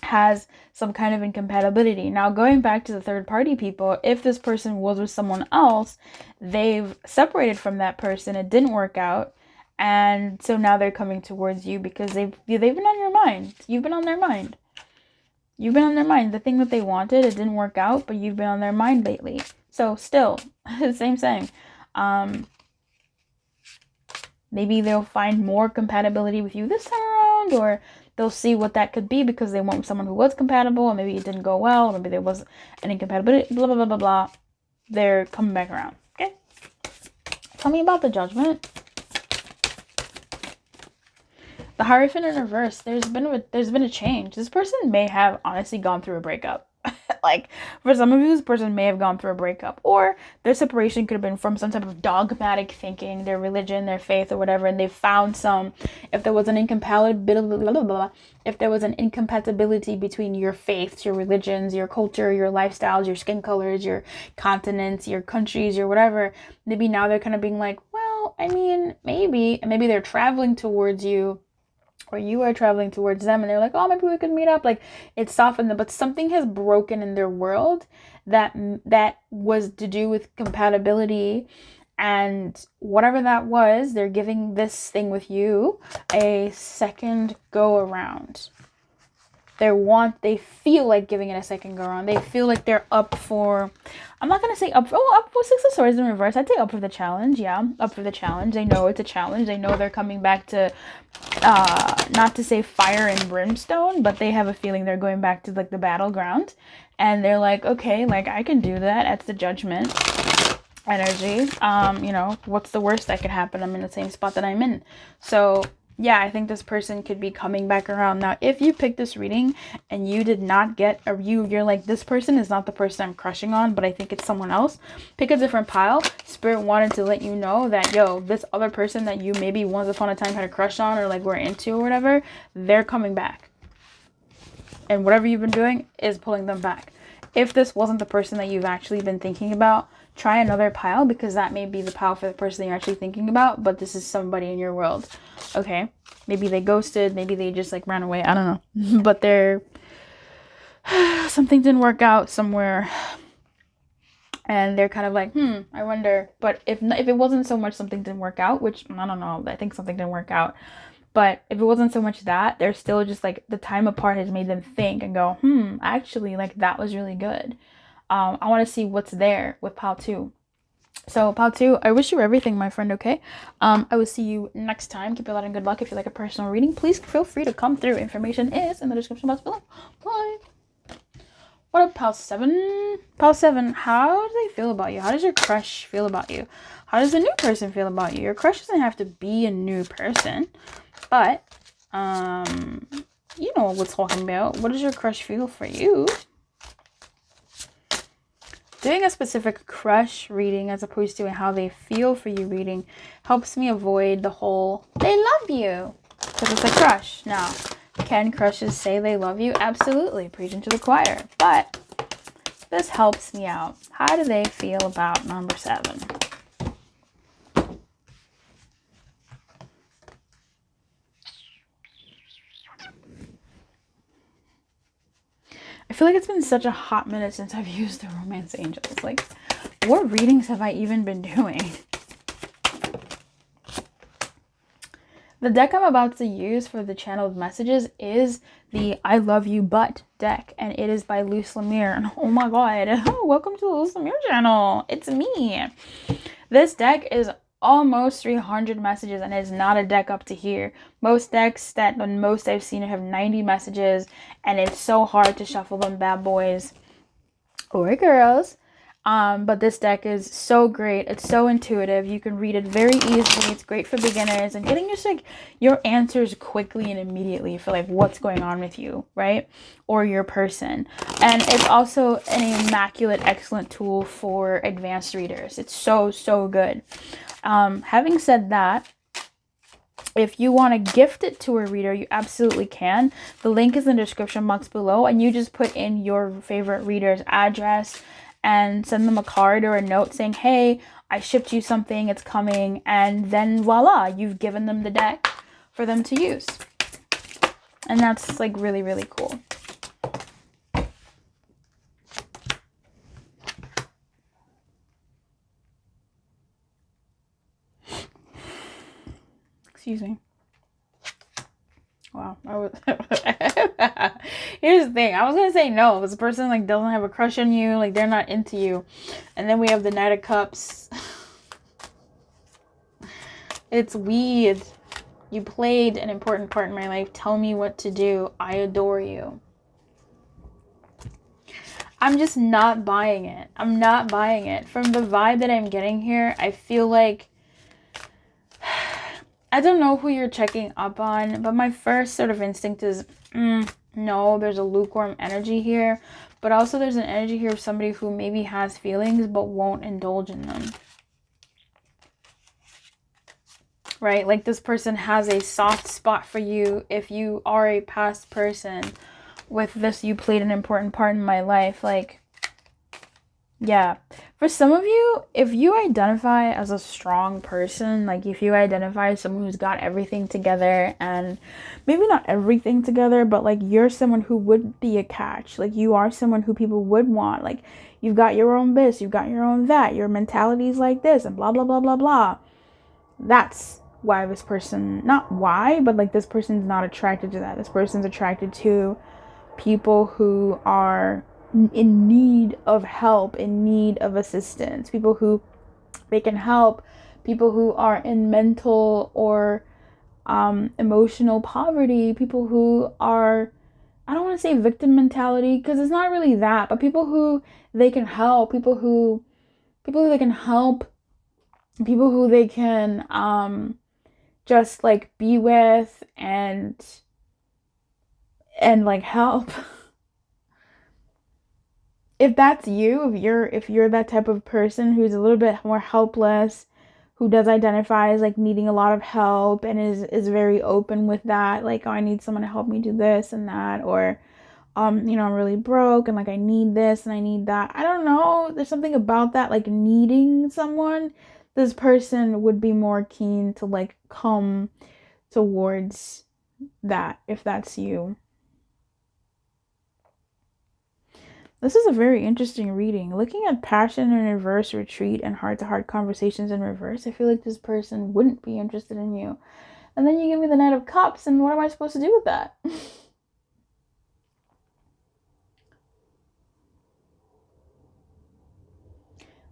has some kind of incompatibility. Now, going back to the third party people, if this person was with someone else, they've separated from that person. It didn't work out. And so now they're coming towards you because they've been on your mind. You've been on their mind. You've been on their mind. The thing that they wanted, it didn't work out, but you've been on their mind lately. So still, same. Maybe they'll find more compatibility with you this time around, or they'll see what that could be because they want someone who was compatible, and maybe it didn't go well, or maybe there was an incompatibility, blah, blah, blah, blah, blah. They're coming back around, okay? Tell me about the Judgment. The Hierophant in reverse. There's been a change. This person may have honestly gone through a breakup. Like, for some of you, this person may have gone through a breakup, or their separation could have been from some type of dogmatic thinking, their religion, their faith, or whatever, and they found some, if there was an incompatibility between your faiths, your religions, your culture, your lifestyles, your skin colors, your continents, your countries, your whatever, maybe now they're kind of being like, well, I mean, maybe they're traveling towards you, or you are traveling towards them, and they're like, oh, maybe we could meet up. Like, it's softened them, but something has broken in their world that was to do with compatibility, and whatever that was, they're giving this thing with you a second go around. They feel like giving it a second go around. They feel like they're up for, I'm not going to say up for Six of Swords in reverse. I'd say up for the challenge. Yeah, up for the challenge. They know it's a challenge. They know they're coming back to, not to say fire and brimstone, but they have a feeling they're going back to like the battleground. And they're like, okay, like I can do that. That's the Judgment energy. You know, what's the worst that could happen? I'm in the same spot that I'm in. So yeah, I think this person could be coming back around. Now, if you picked this reading and you did not get a you're like, this person is not the person I'm crushing on, but I think it's someone else, pick a different pile. Spirit wanted to let you know that, yo, this other person that you maybe once upon a time had a crush on, or like were into or whatever, they're coming back. And whatever you've been doing is pulling them back. If this wasn't the person that you've actually been thinking about, try another pile, because that may be the pile for the person you're actually thinking about, but this is somebody in your world. Okay, maybe they ghosted, maybe they just like ran away, I don't know. But something didn't work out somewhere, and they're kind of like, I wonder. But if it wasn't so much something didn't work out, which I don't know, I think something didn't work out, but if it wasn't so much that, they're still just like, the time apart has made them think and go, actually, like that was really good. I want to see what's there with pile 2. So pile 2, I wish you everything, my friend, okay? I will see you next time. Keep your light and good luck. If you like a personal reading, please feel free to come through. Information is in the description box below. Bye. What up, pile 7? Pile 7, how do they feel about you? How does your crush feel about you? How does a new person feel about you? Your crush doesn't have to be a new person, but, you know what we're talking about. What does your crush feel for you? Doing a specific crush reading as opposed to how they feel for you reading helps me avoid the whole, they love you, because it's a crush. Now, can crushes say they love you? Absolutely. Preaching to the choir. But this helps me out. How do they feel about number 7? I feel like it's been such a hot minute since I've used the Romance Angels. Like, what readings have I even been doing? The deck I'm about to use for the channeled messages is the I Love You But deck, and it is by Lumière. And oh my god, welcome to the Lumière channel. It's me. This deck is almost 300 messages, and it's not a deck up to here. Most decks that the most I've seen have 90 messages, and it's so hard to shuffle them bad boys or girls. But this deck is so great. It's so intuitive. You can read it very easily. It's great for beginners and getting just like your answers quickly and immediately for like what's going on with you, right? Or your person. And it's also an immaculate, excellent tool for advanced readers. It's so, so good. Having said that, if you want to gift it to a reader, you absolutely can. The link is in the description box below, and you just put in your favorite reader's address and send them a card or a note saying, hey, I shipped you something, it's coming, and then voila, you've given them the deck for them to use. And that's like really, really cool. Excuse me. Wow. Here's the thing. I was going to say no. This person like doesn't have a crush on you. Like they're not into you. And then we have the Knight of Cups. It's weird. You played an important part in my life. Tell me what to do. I adore you. I'm just not buying it. I'm not buying it. From the vibe that I'm getting here, I feel like I don't know who you're checking up on, but my first sort of instinct is, No, there's a lukewarm energy here, but also there's an energy here of somebody who maybe has feelings but won't indulge in them. Right? Like this person has a soft spot for you. If you are a past person with this, you played an important part in my life. Like, yeah. For some of you, if you identify as a strong person, like if you identify as someone who's got everything together, and maybe not everything together, but like you're someone who would be a catch. Like you are someone who people would want. Like you've got your own this, you've got your own that, your mentality is like this, and blah, blah, blah, blah, blah. That's why this person, not why, but like this person's not attracted to that. This person's attracted to people who are in need of help, in need of assistance, people who they can help, people who are in mental or emotional poverty, people who are, I don't want to say victim mentality because it's not really that, but people who they can help, people who they can help, people who they can just like be with and like help. If that's you, if you're that type of person who's a little bit more helpless, who does identify as like needing a lot of help and is very open with that, like, oh, I need someone to help me do this and that, or you know, I'm really broke and like I need this and I need that. I don't know. There's something about that, like needing someone. This person would be more keen to like come towards that if that's you. This is a very interesting reading. Looking at passion in reverse, retreat, and heart-to-heart conversations in reverse, I feel like this person wouldn't be interested in you. And then you give me the Knight of Cups, and what am I supposed to do with that?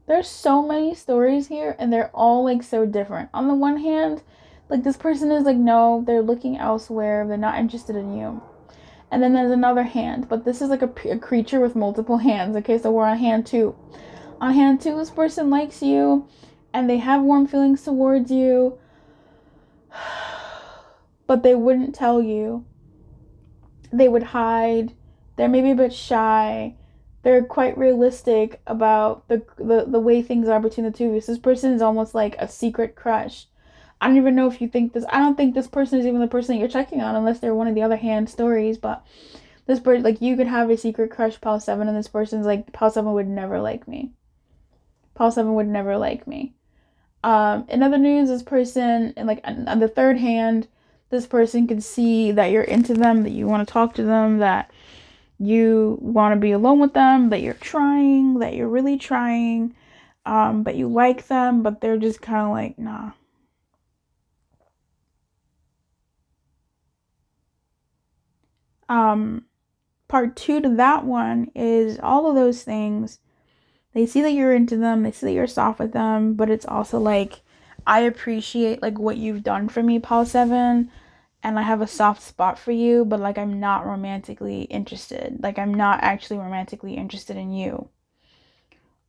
There's so many stories here, and they're all like so different. On the one hand, like this person is like, no, they're looking elsewhere. They're not interested in you. And then there's another hand, but this is like a creature with multiple hands. Okay, so we're on hand 2. On hand 2, this person likes you and they have warm feelings towards you, but they wouldn't tell you. They would hide. They're maybe a bit shy. They're quite realistic about the way things are between the two of you. So this person is almost like a secret crush. I don't even know if you think this. I don't think this person is even the person that you're checking on unless they're one of the other hand stories. But this person, like, you could have a secret crush, Pal 7, and this person's like, Pal 7 would never like me. Pal 7 would never like me. In other news, this person, and like on the third hand, this person can see that you're into them, that you want to talk to them, that you want to be alone with them, that you're trying, that you're really trying, but you like them, but they're just kind of like, nah. Part 2 to that one is all of those things. They see that you're into them, they see that you're soft with them, but it's also like, I appreciate like what you've done for me, Paul 7, and I have a soft spot for you, but like I'm not romantically interested. Like I'm not actually romantically interested in you.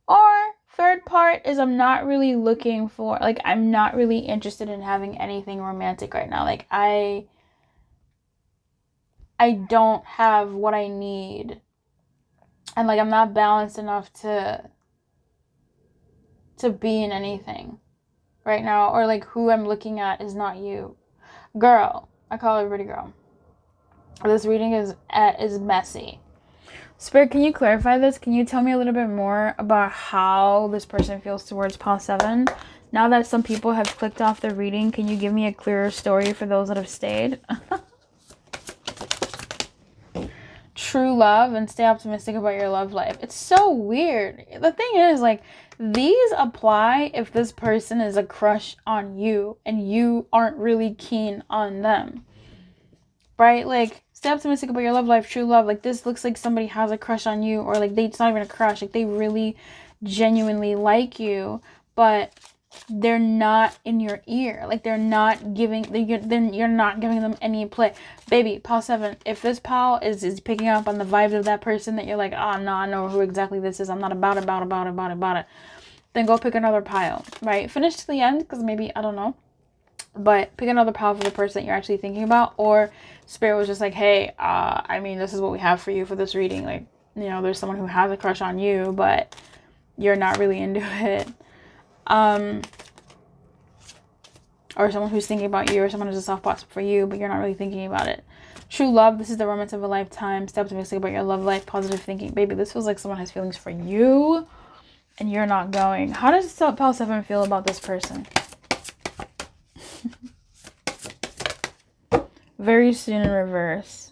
Or third part is I'm not really looking for, like I'm not really interested in having anything romantic right now. Like I don't have what I need. And like I'm not balanced enough to be in anything right now, or like who I'm looking at is not you. Girl, I call everybody girl. This reading is messy. Spirit, can you clarify this? Can you tell me a little bit more about how this person feels towards Pal 7? Now that some people have clicked off the reading, can you give me a clearer story for those that have stayed? True love, and stay optimistic about your love life. It's so weird. The thing is, like, these apply if this person is a crush on you and you aren't really keen on them. Right? Like, stay optimistic about your love life, true love. Like, this looks like somebody has a crush on you, or like it's not even a crush. Like, they really genuinely like you, but they're not in your ear. Like, you're not giving them any play. Baby, Pal 7, if this pal is picking up on the vibes of that person that you're like, oh no, I know who exactly this is, I'm not about it, then go pick another pile, right? Finish to the end, because maybe, I don't know, But pick another pile for the person that you're actually thinking about. Or Spirit was just like, hey, I mean, this is what we have for you for this reading. Like, you know, there's someone who has a crush on you, but you're not really into it. Or someone who's thinking about you, or someone who's a soft spot for you, but you're not really thinking about it. True love, this is the romance of a lifetime. Stay optimistic about your love life, positive thinking. Baby, this feels like someone has feelings for you, and you're not going. How does Pile 7 feel about this person? Very soon in reverse.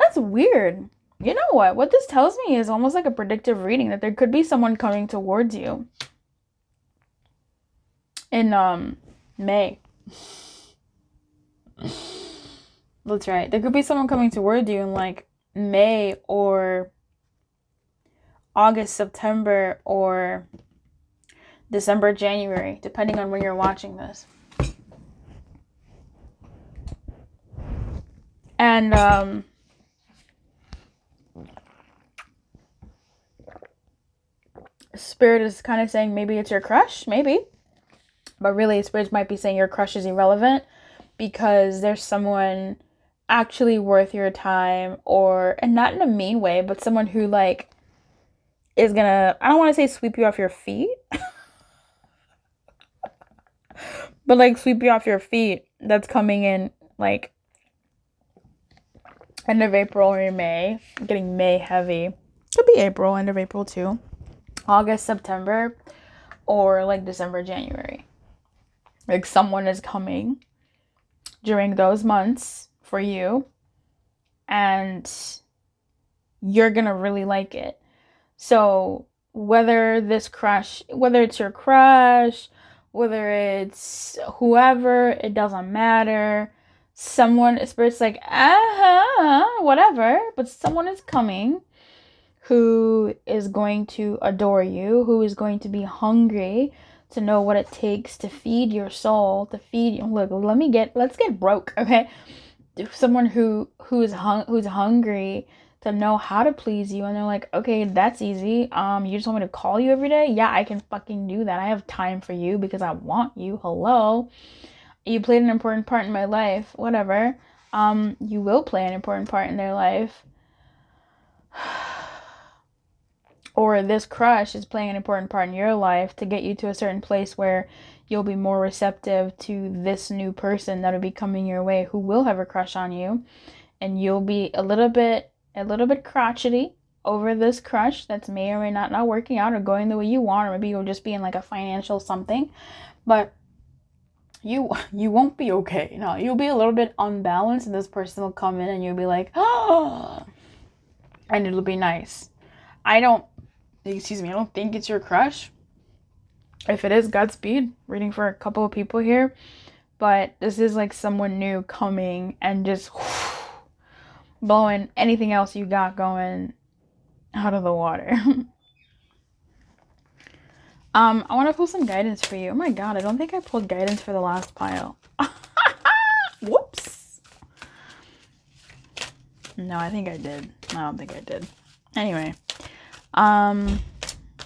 That's weird. You know what? What this tells me is almost like a predictive reading, that there could be someone coming towards you in May. That's right. There could be someone coming towards you in like May or August, September, or December, January, depending on when you're watching this. And Spirit is kind of saying maybe it's your crush, maybe. But really, Spirit might be saying your crush is irrelevant because there's someone actually worth your time, or, and not in a mean way, but someone who like is gonna, I don't want to say sweep you off your feet, but like sweep you off your feet. That's coming in like end of April or May. I'm getting May heavy. Could be April, end of April too. August, September, or like December, January. Like someone is coming during those months for you, and you're gonna really like it. So whether this crush, whether it's your crush, whether it's whoever, it doesn't matter. Someone, Spirit's like, whatever, but someone is coming who is going to adore you, who is going to be hungry to know what it takes to feed your soul, to feed you. Look, let's get broke, okay? Someone who's hungry to know how to please you, and they're like, okay, that's easy. You just want me to call you every day? Yeah, I can fucking do that. I have time for you because I want you. Hello. You played an important part in my life. Whatever. You will play an important part in their life. Or this crush is playing an important part in your life to get you to a certain place where you'll be more receptive to this new person that'll be coming your way, who will have a crush on you, and you'll be a little bit crotchety over this crush that's may or may not working out or going the way you want, or maybe you'll just be in like a financial something, but you won't be okay. No, you'll be a little bit unbalanced, and this person will come in and you'll be like, oh, and it'll be nice. I don't think it's your crush. If it is, Godspeed. Reading for a couple of people here. But this is like someone new coming and just blowing anything else you got going out of the water. I want to pull some guidance for you. Oh my god, I don't think I pulled guidance for the last pile. Whoops. No, I think I did. I don't think I did. Anyway.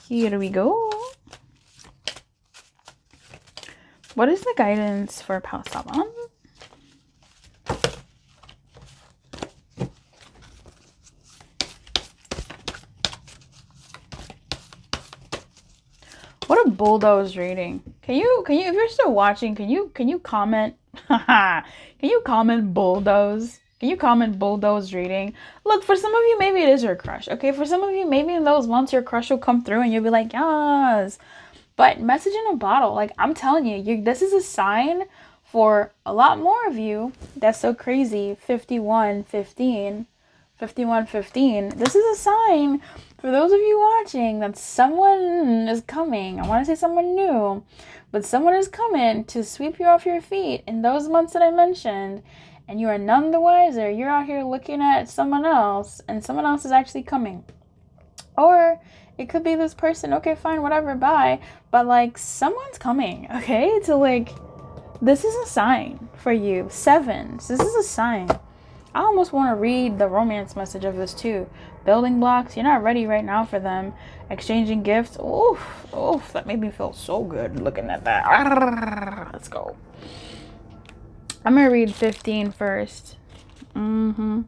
Here we go. What is the guidance for Pile 7? What a bulldoze reading. Can you if you're still watching, can you comment? Can you comment bulldoze? Can you comment bulldoze reading? Look, for some of you, maybe it is your crush. Okay, for some of you, maybe in those months your crush will come through and you'll be like, yes. But message in a bottle, like I'm telling you, this is a sign for a lot more of you. That's so crazy. 5115. This is a sign for those of you watching that someone is coming. I want to say someone new, but someone is coming to sweep you off your feet in those months that I mentioned. And you are none the wiser. You're out here looking at someone else, and someone else is actually coming. Or it could be this person. Okay, fine, whatever, bye. But like, someone's coming, okay? So like, this is a sign for you. 7. So this is a sign. I almost want to read the romance message of this too. Building blocks, you're not ready right now for them. Exchanging gifts, oof, oof, that made me feel so good looking at that. Let's go. I'm going to read 15 first. You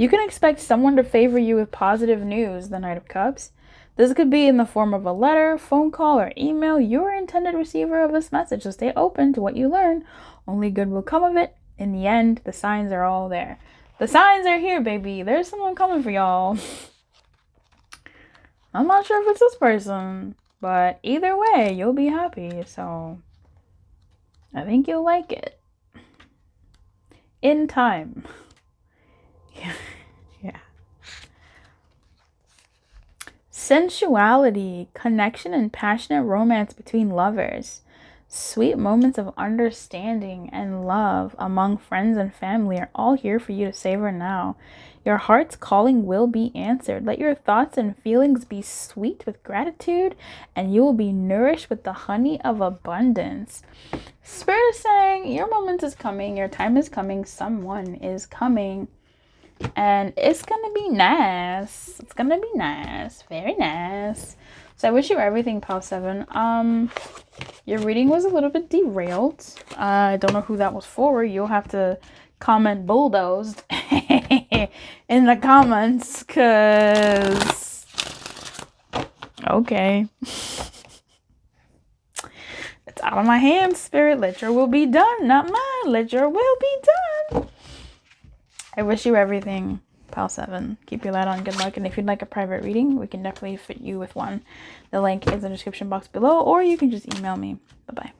can expect someone to favor you with positive news, the Knight of Cups. This could be in the form of a letter, phone call, or email. You're intended receiver of this message, so stay open to what you learn. Only good will come of it. In the end, the signs are all there. The signs are here, baby. There's someone coming for y'all. I'm not sure if it's this person, but either way, you'll be happy, so I think you'll like it. In time. Yeah. Sensuality, connection, and passionate romance between lovers. Sweet moments of understanding and love among friends and family are all here for you to savor now. Your heart's calling will be answered. Let your thoughts and feelings be sweet with gratitude, and you will be nourished with the honey of abundance. Spirit is saying your moment is coming, your time is coming, someone is coming. And it's gonna be nice. It's gonna be nice. Very nice. So I wish you everything, Pal 7. Your reading was a little bit derailed. I don't know who that was for. You'll have to comment bulldozed in the comments, cause okay. It's out of my hands, Spirit. Let your will be done, not mine. Let your will be done. I wish you everything, Pal 7. Keep your light on. Good luck. And if you'd like a private reading, we can definitely fit you with one. The link is in the description box below, or you can just email me. Bye-bye.